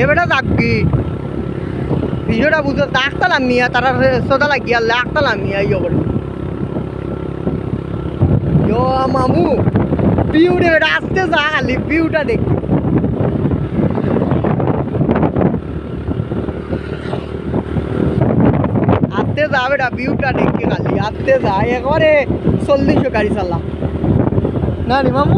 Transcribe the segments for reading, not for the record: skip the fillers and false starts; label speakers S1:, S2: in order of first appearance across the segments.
S1: এবারে থাকবি ভিডিওটা বুঝো ডাকতালাম মিয়া তারা সোদা লাগিয়া লাগতালাম মিয়া ইয়ে করে মামু ভিউটা এটা আসতে যা খালি ভিউটা দেখি আসতে যা বেটা ভিউটা দেখি খালি আসতে যা একবারে 40 গাড়ি চালা না রে মামু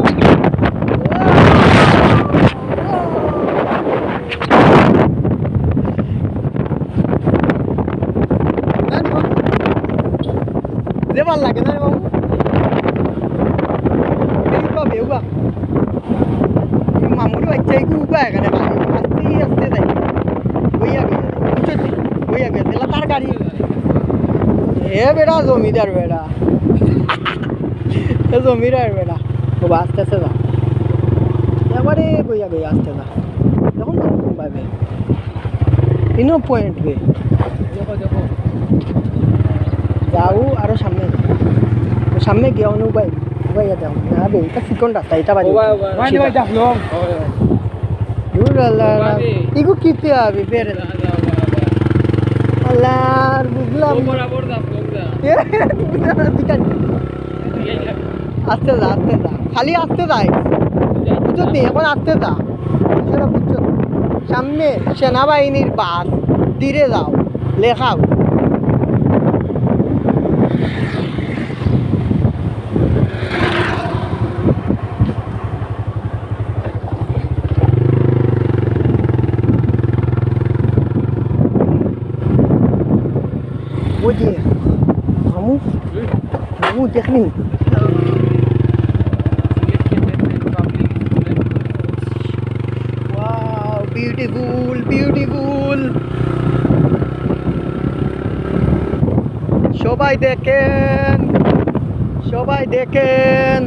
S1: ভাল লাগে না বাবু বেউবা মামুর বাচ্চা কি উবা এখানে আস্তে আস্তে যাই বইয়া গেছে তার গাড়ি এ বেড়া জমিদার বেড়া জমিদার বেড়া ও আস্তে আস্তে যা এবারে বইয়া আস্তে যা যখন তখন পাবে ইনো পয়েন্ট বে যাও আরো সামনে গিয়ে উবাই যাও না বে এটা চিকন রাস্তা এটা বাড়ি ইগু কিতে হবে ফের আল্লাহ বুঝলাম আস্তে যা খালি আসতে যাই বুঝছো এখন আসতে যা সেটা বুঝছো সামনে সেনাবাহিনীর বাস ধীরে যাও লেখাও Oye, kamu দেখলি wow beautiful সবাই দেখেন